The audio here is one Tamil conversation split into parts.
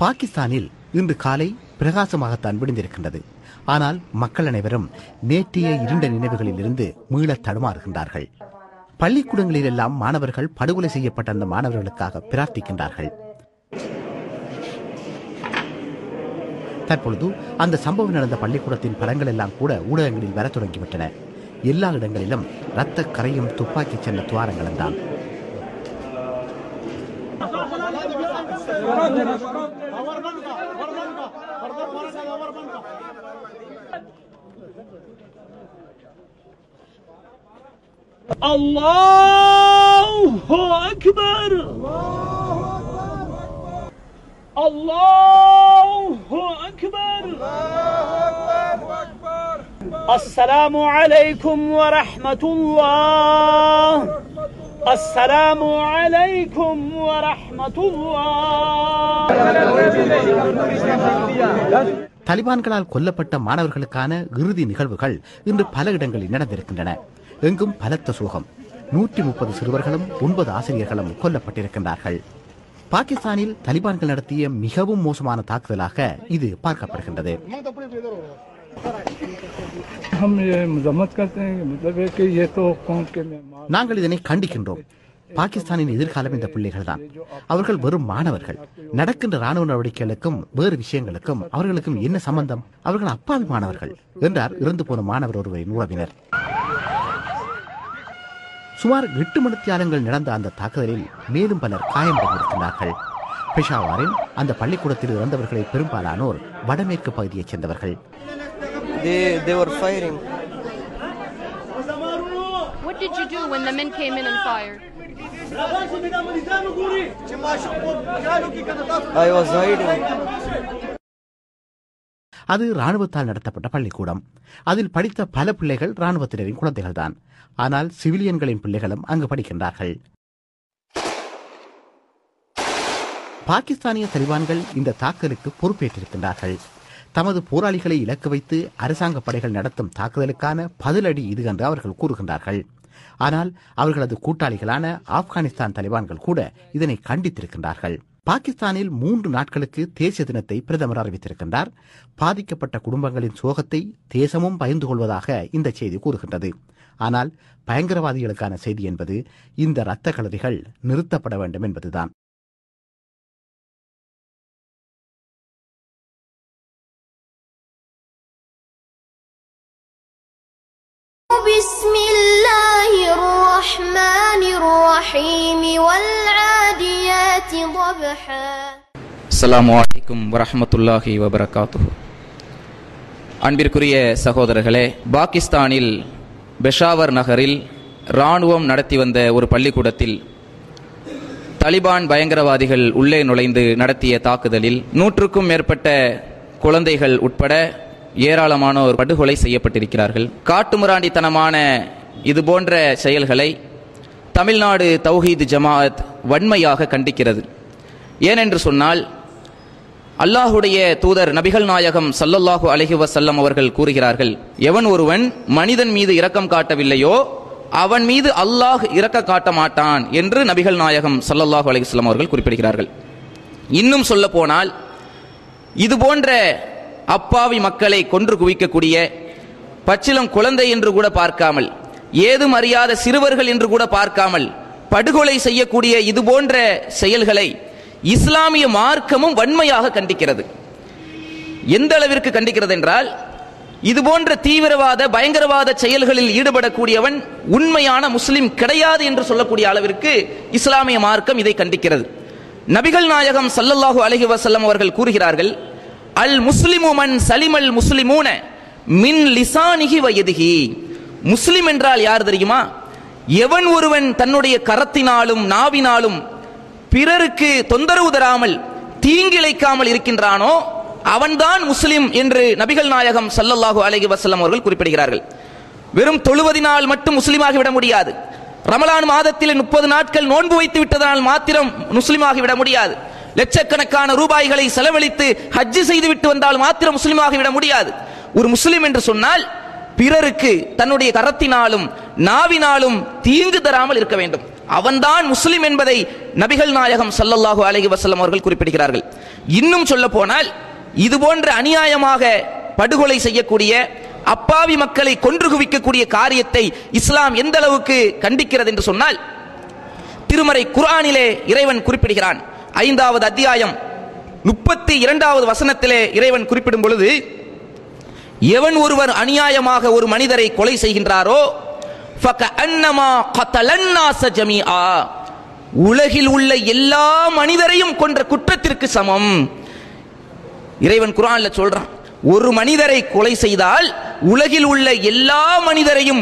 பாகிஸ்தானில் இன்று காலை பிரகாசமாகத்தான் விடுந்திருக்கின்றது. ஆனால் மக்கள் அனைவரும் நேற்றைய இருண்ட நினைவுகளில் இருந்து மீள தடுமாறுகின்றார்கள். பள்ளிக்கூடங்களிலெல்லாம் மாணவர்கள் படுகொலை செய்யப்பட்ட அந்த மாணவர்களுக்காக பிரார்த்திக்கின்றார்கள். தற்பொழுது அந்த சம்பவம் நடந்த பள்ளிக்கூடத்தின் படங்கள் எல்லாம் கூட ஊடகங்களில் வர தொடங்கிவிட்டன. எல்லா இடங்களிலும் இரத்த கரையும் துப்பாக்கி சென்ற துவாரங்களும் தான். அல்லாஹு அக்பர் அல்லாஹு அக்பர் அஸ்ஸலாமு அலைக்கும் வ ரஹ்மத்துல்லாஹ் அஸ்ஸலாமு அலைக்கும் வ ரஹ்மத்துல்லாஹ். தலிபான்களால் கொல்லப்பட்ட மாணவர்களுக்கான இறுதி நிகழ்வுகள் இன்று பல இடங்களில் நடந்திருக்கின்றன. எங்கும் பலத்த சோகம். 130 சிறுவர்களும் 9 ஆசிரியர்களும் கொல்லப்பட்டிருக்கின்றார்கள். பாகிஸ்தானில் தலிபான்கள் நடத்திய மிகவும் மோசமான தாக்குதலாக இது பார்க்கப்படுகின்றது. நாங்கள் இதனை கண்டிக்கின்றோம். பாகிஸ்தானின் எதிர்காலம் இந்த பிள்ளைகள் தான். அவர்கள் வெறும் மாணவர்கள். நடக்கின்ற ராணுவ நடவடிக்கைகளுக்கும் வேறு விஷயங்களுக்கும் அவர்களுக்கும் என்ன சம்பந்தம்? அவர்கள் அப்பாவி மாணவர்கள் என்றார் இறந்து போன மாணவர் ஒருவரின் உறவினர். சுமார் 8 மணித்தியாலங்கள் நடந்த அந்த தாக்குதலில் மேலும் பலர் காயமடைந்திருக்கிறார்கள். பெஷாவாரில் அந்த பள்ளிக்கூடத்தில் இறந்தவர்களை பெரும்பாலானோர் வடமேற்கு பகுதியைச் சேர்ந்தவர்கள். They were firing. What did you do when the men came in and fired? I was hiding. அது ராணுவத்தால் நடத்தப்பட்ட பள்ளிக்கூடம். அதில் படித்த பல பிள்ளைகள் ராணுவத்தினரின் குழந்தைகள் தான். ஆனால் சிவிலியன்களின் பிள்ளைகளும் அங்கு படிக்கின்றார்கள். பாகிஸ்தானிய தலிபான்கள் இந்த தாக்குதலுக்கு பொறுப்பேற்றிருக்கின்றார்கள். தமது போராளிகளை இலக்கு வைத்து அரசாங்க படைகள் நடத்தும் தாக்குதலுக்கான பதிலடி இது என்று அவர்கள் கூறுகின்றார்கள். ஆனால் அவர்களது கூட்டாளிகளான ஆப்கானிஸ்தான் தலிபான்கள் கூட இதனை கண்டித்திருக்கின்றார்கள். பாகிஸ்தானில் 3 நாட்களுக்கு தேசிய தினத்தை பிரதமர் அறிவித்திருக்கின்றார். பாதிக்கப்பட்ட குடும்பங்களின் சோகத்தை தேசமும் பகிர்ந்து கொள்வதாக இந்த செய்தி கூறுகின்றது. ஆனால் பயங்கரவாதிகளுக்கான செய்தி என்பது இந்த இரத்த களரிகள் நிறுத்தப்பட வேண்டும் என்பதுதான். بسم الله الرحمن الرحيم والعاديات ضبحا. السلام عليكم ورحمة الله وبركاته. அன்பிற்குரிய சகோதரர்களே, பாகிஸ்தானில் பெஷாவர் நகரில் இராணுவம் நடத்தி வந்த ஒரு பள்ளிக்கூடத்தில் தலிபான் பயங்கரவாதிகள் உள்ளே நுழைந்து நடத்திய தாக்குதலில் 100க்கும் மேற்பட்ட குழந்தைகள் உட்பட ஏராளமானோர் படுகொலை செய்யப்பட்டிருக்கிறார்கள். காட்டுமிராண்டித்தனமான இதுபோன்ற செயல்களை தமிழ்நாடு தௌஹீத் ஜமாஅத் வன்மையாக கண்டிக்கிறது. ஏனென்று சொன்னால், அல்லாஹுடைய தூதர் நபிகள் நாயகம் ஸல்லல்லாஹு அலைஹி வஸல்லம் அவர்கள் கூறுகிறார்கள், எவன் ஒருவன் மனிதன் மீது இரக்கம் காட்டவில்லையோ அவன் மீது அல்லாஹ் இரக்கம் காட்ட மாட்டான் என்று நபிகள் நாயகம் ஸல்லல்லாஹு அலைஹி வஸல்லம் அவர்கள் குறிப்பிடுகிறார்கள். இன்னும் சொல்ல போனால், இதுபோன்ற அப்பாவி மக்களை கொன்று குவிக்கக்கூடிய, பச்சிலம் குழந்தை என்று கூட பார்க்காமல், ஏதும் அறியாத சிறுவர்கள் என்று கூட பார்க்காமல் படுகொலை செய்யக்கூடிய இதுபோன்ற செயல்களை இஸ்லாமிய மார்க்கமும் வன்மையாக கண்டிக்கிறது. எந்த அளவிற்கு கண்டிக்கிறது என்றால், இதுபோன்ற தீவிரவாத பயங்கரவாத செயல்களில் ஈடுபடக்கூடியவன் உண்மையான முஸ்லிம் கிடையாது என்று சொல்லக்கூடிய அளவிற்கு இஸ்லாமிய மார்க்கம் இதை கண்டிக்கிறது. நபிகள் நாயகம் ஸல்லல்லாஹு அலைஹி வஸல்லம் அவர்கள் கூறுகிறார்கள், அல் முஸ்லிமு மன் சலிமல் முஸ்லிமூன மின் லிசானிஹி வ யதிஹி. முஸ்லிம் என்றால் யார் தெரியுமா? எவன் ஒருவன் தன்னுடைய கரத்தினாலும் நாவினாலும் பிறருக்கு தொந்தரவு தராமல் தீங்கிழைக்காமல் இருக்கின்றானோ அவன்தான் முஸ்லிம் என்று நபிகள் நாயகம் ஸல்லல்லாஹு அலைஹி வஸல்லம் அவர்கள் குறிப்பிடுகிறார்கள். வெறும் தொழுவதினால் மட்டும் முஸ்லிமாகி விட முடியாது. ரமலான் மாதத்தில் 30 நாட்கள் நோன்பு வைத்து விட்டதனால் மாத்திரம் முஸ்லிமாகி விட முடியாது. லட்சக்கணக்கான ரூபாய்களை செலவழித்து ஹஜ் செய்து விட்டு வந்தால் மாத்திரம் முஸ்லிமாகி விட முடியாது. ஒரு முஸ்லிம் என்று சொன்னால் பிறருக்கு தன்னுடைய கரத்தினாலும் நாவினாலும் தீங்கு தராமல் இருக்க வேண்டும். அவன்தான் முஸ்லிம் என்பதை நபிகள் நாயகம் ஸல்லல்லாஹு அலைஹி வஸல்லம் அவர்கள் குறிப்பிடுகிறார்கள். இன்னும் சொல்ல போனால் இது போன்ற அநியாயமாக படுகொலை செய்யக்கூடிய அப்பாவி மக்களை கொன்று குவிக்கக்கூடிய காரியத்தை இஸ்லாம் எந்த அளவுக்கு கண்டிக்கிறது என்று சொன்னால், திருமறை குர்ஆனிலே இறைவன் குறிப்பிடுகிறான். 5வது அத்தியாயம் 32வது வசனத்திலே இறைவன் குறிப்பிடும் பொழுது, எவன் ஒருவர் அநியாயமாக ஒரு மனிதரை கொலை செய்கின்றாரோ ஃபகஅன்னமா கதலன்னாஸ ஜமீஆ, உலகில் உள்ள எல்லா மனிதரையும் கொன்ற குற்றத்திற்கு சமம். இறைவன் குர்ஆன்ல சொல்றான், ஒரு மனிதரை கொலை செய்தால் உலகில் உள்ள எல்லா மனிதரையும்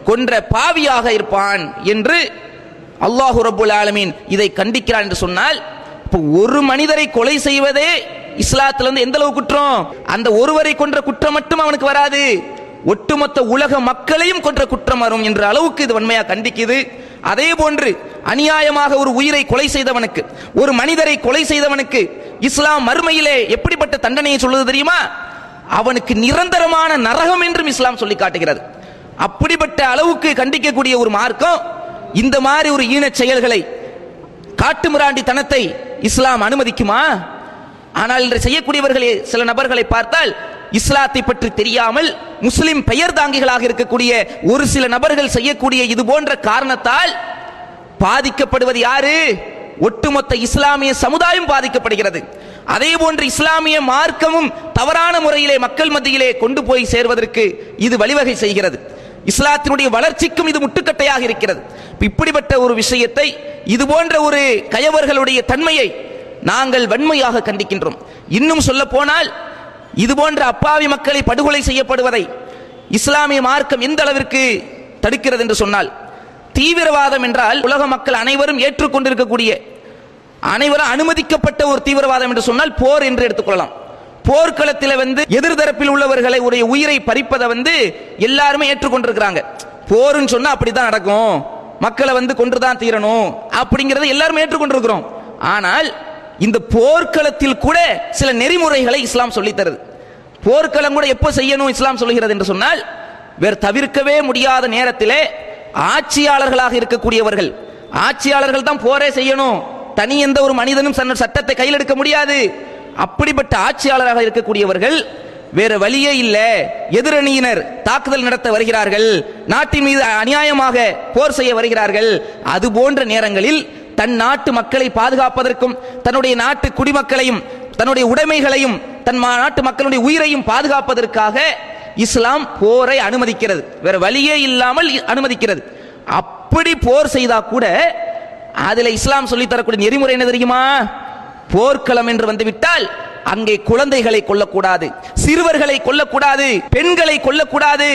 கொன்ற பாவியாக இருப்பான் என்று அல்லாஹு ரப்புல் ஆலமீன் இதை கண்டிக்கிறான் என்று சொன்னால், இப்போ ஒரு மனிதரை கொலை செய்வதே இஸ்லாத்துல இருந்து எந்த அளவு குற்றம்? அந்த ஒருவரை கொன்ற குற்றம் மட்டும் அவனுக்கு வராது, ஒட்டுமொத்த உலக மக்களையும் கொன்ற குற்றம் வரும் என்ற அளவுக்கு இது வன்மையா கண்டிக்குது. அதே போன்று அநியாயமாக ஒரு உயிரை கொலை செய்தவனுக்கு, ஒரு மனிதரை கொலை செய்தவனுக்கு இஸ்லாம் மறுமையிலே எப்படிப்பட்ட தண்டனையை சொல்லுது தெரியுமா? அவனுக்கு நிரந்தரமான நரகம் என்றும் இஸ்லாம் சொல்லி காட்டுகிறது. அப்படிப்பட்ட அளவுக்கு கண்டிக்கக்கூடிய ஒரு மார்க்கம் இந்த மாதிரி ஒரு ஈனச் செயல்களை, காட்டுமிராண்டி தனத்தை இஸ்லாம் அனுமதிக்குமா? ஆனால் இன்று செய்யக்கூடியவர்கள் சில நபர்களை பார்த்தால் இஸ்லாத்தை பற்றி தெரியாமல் முஸ்லிம் பெயர் தாங்கிகளாக இருக்கக்கூடிய ஒரு சில நபர்கள் செய்யக்கூடிய இது போன்ற காரணத்தால் பாதிக்கப்படுவது யாரு? ஒட்டுமொத்த இஸ்லாமிய சமுதாயம் பாதிக்கப்படுகிறது. அதே போன்று இஸ்லாமிய மார்க்கமும் தவறான முறையிலே மக்கள் மத்தியிலே கொண்டு போய் சேர்வதற்கு இது வழிவகை செய்கிறது. இஸ்லாத்தினுடைய வளர்ச்சிக்கும் இது முட்டுக்கட்டையாக இருக்கிறது. இப்படிப்பட்ட ஒரு விஷயத்தை, இது போன்ற ஒரு கயவர்களுடைய தன்மையை நாங்கள் வன்மையாக கண்டிக்கின்றோம். இன்னும் சொல்ல போனால் இது போன்ற அப்பாவி மக்களை படுகொலை செய்யப்படுவதை இஸ்லாமிய மார்க்கம் எந்த அளவிற்கு தடுக்கிறது என்று சொன்னால், தீவிரவாதம் என்றால் உலக மக்கள் அனைவரும் ஏற்றுக்கொண்டிருக்கக்கூடிய, அனைவரும் அனுமதிக்கப்பட்ட ஒரு தீவிரவாதம் என்று சொன்னால் போர் என்று எடுத்துக்கொள்ளலாம். போர்க்களத்தில் எதிர்தரப்பில் உள்ளவர்களை உடைய உயிரை பறிப்பதை எல்லாருமே ஏற்றுக்கொண்டிருக்கிறாங்க. போர்னு சொன்னா அப்படித்தான் நடக்கும், மக்களை கொன்றுதான் தீரணும் அப்படிங்கறத எல்லாரும் ஏற்றுக்கொண்டிருக்கிறோம். ஆனால் இந்த போர்க்களத்தில் கூட சில நெறிமுறைகளை இஸ்லாம் சொல்லி தருது. போர்க்களம் கூட எப்போ செய்யணும் இஸ்லாம் சொல்லுகிறது என்று சொன்னால், வேறு தவிர்க்கவே முடியாத நேரத்திலே ஆட்சியாளர்களாக இருக்கக்கூடியவர்கள், ஆட்சியாளர்கள் தான் போரே செய்யணும், தனி எந்த ஒரு மனிதனும் சட்டத்தை கையில் எடுக்க முடியாது. அப்படிப்பட்ட ஆட்சியாளராக இருக்கக்கூடியவர்கள் வேற வழியே இல்ல, எதிரணியினர் தாக்குதல் நடத்த வருகிறார்கள், நாட்டின் மீது அநியாயமாக போர் செய்ய வருகிறார்கள், அது போன்ற நேரங்களில் தன் நாட்டு மக்களை பாதுகாப்பதற்கும் தன்னுடைய நாட்டு குடிமக்களையும் தன்னுடைய உடைமைகளையும் தன் நாட்டு மக்களுடைய உயிரையும் பாதுகாப்பதற்காக இஸ்லாம் போரை அனுமதிக்கிறது, வேற வழியே இல்லாமல் அனுமதிக்கிறது. அப்படி போர் செய்தா கூட அதில் இஸ்லாம் சொல்லி தரக்கூடிய நெறிமுறை என்ன தெரியுமா? போர்க்களம் என்று வந்துவிட்டால் அங்கே குழந்தைகளை கொல்லக்கூடாது, சிறுவர்களை கொல்லக்கூடாது, பெண்களை கொல்லக்கூடாது,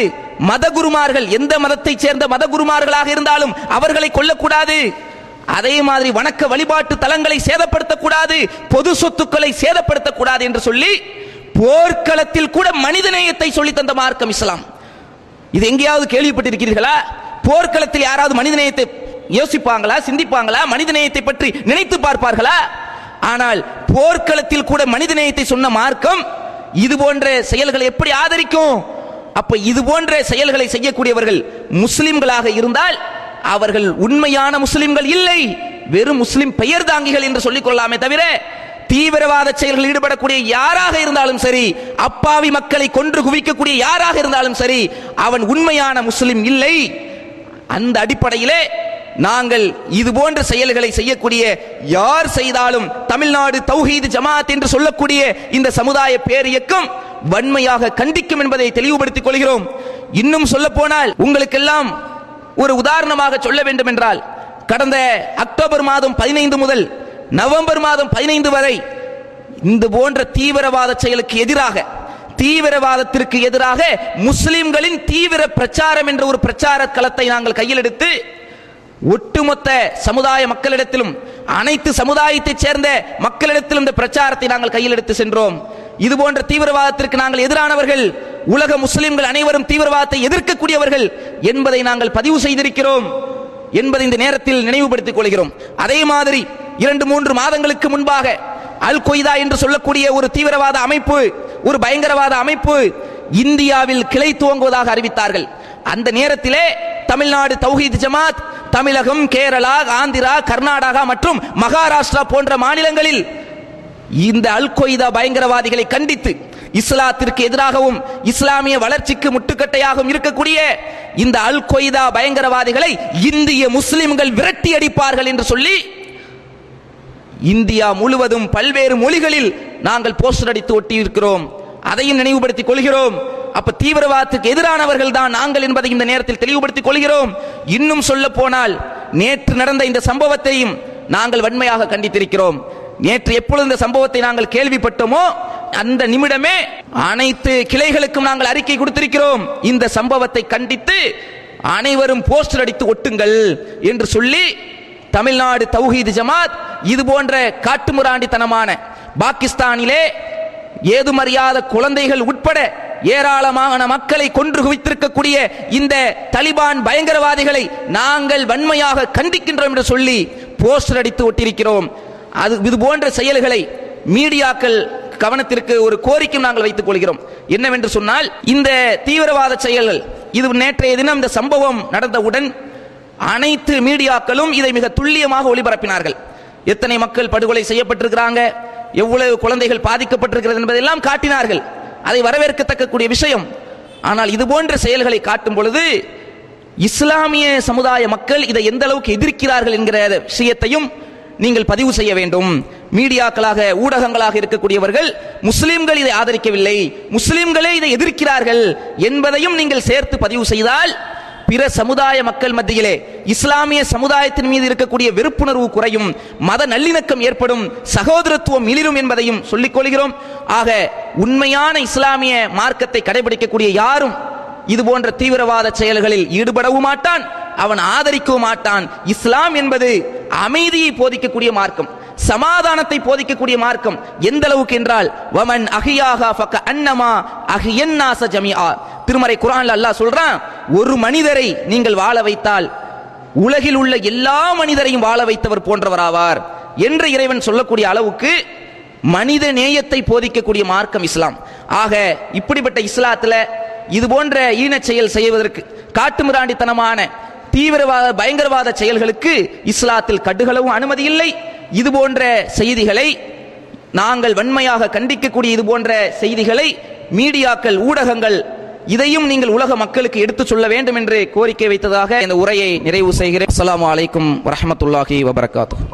மதகுருமார்கள் எந்த மதத்தை சேர்ந்த மதகுருமார்களாக இருந்தாலும் அவர்களை கொல்லக்கூடாது, அதே மாதிரி வணக்க வழிபாட்டு தலங்களை சேதப்படுத்தக்கூடாது, பொது சொத்துக்களை சேதப்படுத்தக்கூடாது என்று சொல்லி போர்க்களத்தில் கூட மனிதநேயத்தை சொல்லி தந்த மார்க்கம் இஸ்லாம். இது எங்கேயாவது கேள்விப்பட்டிருக்கிறீர்களா? போர்க்களத்தில் யாராவது மனிதநேயத்தை யோசிப்பாங்களா, சிந்திப்பாங்களா, மனிதநேயத்தை பற்றி நினைத்து பார்ப்பார்களா? ஆனால் போர்க்களத்தில் கூட மனிதநேயத்தை சொன்ன மார்க்கம் இது போன்ற செயல்களை எப்படி ஆதரிக்கும்? அப்ப இது போன்ற செயல்களை செய்யக்கூடியவர்கள் முஸ்லிம்களாக இருந்தால் அவர்கள் உண்மையான முஸ்லிம்கள் இல்லை, வெறும் முஸ்லிம் பெயர் தாங்கிகள் என்று சொல்லிக் கொள்ளலாமே தவிர, தீவிரவாத செயல்களில் ஈடுபடக்கூடிய யாராக இருந்தாலும் சரி, அப்பாவி மக்களை கொன்று குவிக்கக்கூடிய யாராக இருந்தாலும் சரி, அவன் உண்மையான முஸ்லிம் இல்லை. அந்த அடிப்படையிலே நாங்கள் இது போன்ற செயல்களை செய்யக்கூடிய யார் செய்தாலும் தமிழ்நாடு தௌஹீத் ஜமாத் என்று சொல்லக்கூடிய இந்த சமுதாய பேரியக்கம் வன்மையாக கண்டிக்கும் என்பதை தெளிவுபடுத்திக் கொள்கிறோம். இன்னும் சொல்ல போனால் உங்களுக்கெல்லாம் ஒரு உதாரணமாக சொல்ல வேண்டும் என்றால், கடந்த அக்டோபர் மாதம் 15 முதல் நவம்பர் மாதம் 15 வரை இந்த போன்ற தீவிரவாத செயலுக்கு எதிராக, தீவிரவாதத்திற்கு எதிராக முஸ்லிம்களின் தீவிர பிரச்சாரம் என்ற ஒரு பிரச்சார களத்தை நாங்கள் கையில் எடுத்து ஒட்டுமொத்த சமுதாய மக்களிடத்திலும் அனைத்து சமுதாயத்தைச் சேர்ந்த மக்களிடத்திலும் இந்த பிரச்சாரத்தை நாங்கள் கையில் எடுத்து சென்றோம். இது போன்ற தீவிரவாதத்திற்கு நாங்கள் எதிரானவர்கள், உலக முஸ்லிம்கள் அனைவரும் தீவிரவாதத்தை எதிர்க்கக்கூடியவர்கள் என்பதை நாங்கள் பதிவு செய்திருக்கிறோம் என்பதை இந்த நேரத்தில் நினைவுபடுத்திக் கொள்கிறோம். அதே மாதிரி 2-3 மாதங்களுக்கு முன்பாக அல் கொய்தா என்று சொல்லக்கூடிய ஒரு தீவிரவாத அமைப்பு, ஒரு பயங்கரவாத அமைப்பு இந்தியாவில் கிளை துவங்குவதாக அறிவித்தார்கள். அந்த நேரத்திலே தமிழ்நாடு தௌஹீத் ஜமாத், தமிழகம், கேரளா, ஆந்திரா, கர்நாடகா மற்றும் மகாராஷ்டிரா போன்ற மாநிலங்களில் இந்த அல் கொய்தா பயங்கரவாதிகளை கண்டித்து இஸ்லாத்திற்கு எதிராகவும் இஸ்லாமிய வளர்ச்சிக்கு முட்டுக்கட்டையாகவும் இருக்கக்கூடிய இந்த அல் கொய்தா பயங்கரவாதிகளை இந்திய முஸ்லிம்கள் விரட்டி அடிப்பார்கள் என்று சொல்லி இந்தியா முழுவதும் பல்வேறு மொழிகளில் நாங்கள் போஸ்டர் அடித்து ஒட்டி இருக்கிறோம். அதையும் நினைவுபடுத்திக் கொள்கிறோம். அப்ப தீவிரவாதத்துக்கு எதிரானவர்கள் தான் நாங்கள் என்பதை இந்த நேரத்தில் தெளிவுபடுத்திக் கொள்கிறோம். இன்னும் சொல்ல போனால் நேற்று நடந்த இந்த சம்பவத்தையும் நாங்கள் வன்மையாக கண்டித்திருக்கிறோம். நேற்று எப்பொழுது இந்த சம்பவத்தை நாங்கள் கேள்விப்பட்டோமோ அந்த நிமிடமே அனைத்து கிளைகளுக்கும் நாங்கள் அறிக்கை கொடுத்திருக்கிறோம். இந்த சம்பவத்தை கண்டித்து அனைவரும் போஸ்டர் அடித்து ஒட்டுங்கள் என்று சொல்லி தமிழ்நாடு தௌஹீத் ஜமாத் இது போன்ற காட்டுமிராண்டித்தனமான பாகிஸ்தானிலே ஏதுமறியாத குழந்தைகள் உட்பட ஏராளமான மக்களை கொன்று குவித்திருக்கக்கூடிய இந்த தலிபான் பயங்கரவாதிகளை நாங்கள் வன்மையாக கண்டிக்கின்றோம் என்று சொல்லி போஸ்டர் அடித்து ஒட்டியிருக்கிறோம். அது இது போன்ற செயல்களை மீடியாக்கள் கவனத்திற்கு ஒரு கோரிக்கை நாங்கள் வைத்துக் கொள்கிறோம். என்னவென்று சொன்னால் இந்த தீவிரவாத செயல்கள் இது நேற்றைய தினம் இந்த சம்பவம் நடந்தவுடன் அனைத்து மீடியாக்களும் இதை மிக துல்லியமாக ஒளிபரப்பினார்கள். எத்தனை மக்கள் படுகொலை செய்யப்பட்டிருக்கிறாங்க, எவ்வளவு குழந்தைகள் பாதிக்கப்பட்டிருக்கிறது என்பதெல்லாம் காட்டினார்கள். அதை வரவேற்கத்தக்கக்கூடிய விஷயம். ஆனால் இது போன்ற செயல்களை காட்டும் பொழுது இஸ்லாமிய சமுதாய மக்கள் இதை எந்த அளவுக்கு எதிர்க்கிறார்கள் என்கிற விஷயத்தையும் நீங்கள் பதிவு செய்ய வேண்டும். மீடியாக்களாக ஊடகங்களாக இருக்கக்கூடியவர்கள் முஸ்லிம்கள் இதை ஆதரிக்கவில்லை, முஸ்லிம்களே இதை எதிர்க்கிறார்கள் என்பதையும் நீங்கள் சேர்த்து பதிவு செய்தால் பிற சமுதாய மக்கள் மத்தியிலே இஸ்லாமிய சமுதாயத்தின் மீது இருக்கக்கூடிய வெறுப்புணர்வு குறையும், மத நல்லிணக்கம் ஏற்படும், சகோதரத்துவம் மிளிரும் என்பதையும் சொல்லிக் கொள்கிறோம். ஆக உண்மையான இஸ்லாமிய மார்க்கத்தை கடைபிடிக்கக்கூடிய யாரும் இது போன்ற தீவிரவாத செயல்களில் ஈடுபடவும் மாட்டான், அவன் ஆதரிக்கவும் மாட்டான். இஸ்லாம் என்பது அமைதியை போதிக்கக்கூடிய மார்க்கம், சமாதானத்தை போதிக்கக்கூடிய மார்க்கம். எந்த அளவுக்கு என்றால் வமன் அஹியாஹா ஃபக அன்னமா அஹியன்னாஸ ஜமீஆ. திருமறை குர்ஆன்ல அல்லாஹ் சொல்றான், ஒரு மனிதரை நீங்கள் வாழ வைத்தால் உலகில் உள்ள எல்லா மனிதரையும் வாழ வைத்தவர் போன்றவராவார் என்று இறைவன் சொல்லக்கூடிய அளவுக்கு மனித நேயத்தை போதிக்கக்கூடிய மார்க்கம் இஸ்லாம். ஆக இப்படிப்பட்ட இஸ்லாத்துல இது போன்ற ஈனச் செயல் செய்வதற்கு, காட்டுமிராண்டித்தனமான தீவிரவாத பயங்கரவாத செயல்களுக்கு இஸ்லாத்தில் கடுகளவும் அனுமதி இல்லை. இது போன்ற செய்திகளை நாங்கள் வன்மையாக கண்டிக்கக்கூடிய இது போன்ற செய்திகளை மீடியாக்கள், ஊடகங்கள் இதையும் நீங்கள் உலக மக்களுக்கு எடுத்து சொல்ல வேண்டும் என்று கோரிக்கை வைத்ததாக இந்த உரையை நிறைவு செய்கிறேன். அஸ்ஸலாமு அலைக்கும் வரஹ்மத்துல்லாஹி வபரகாத்துஹு.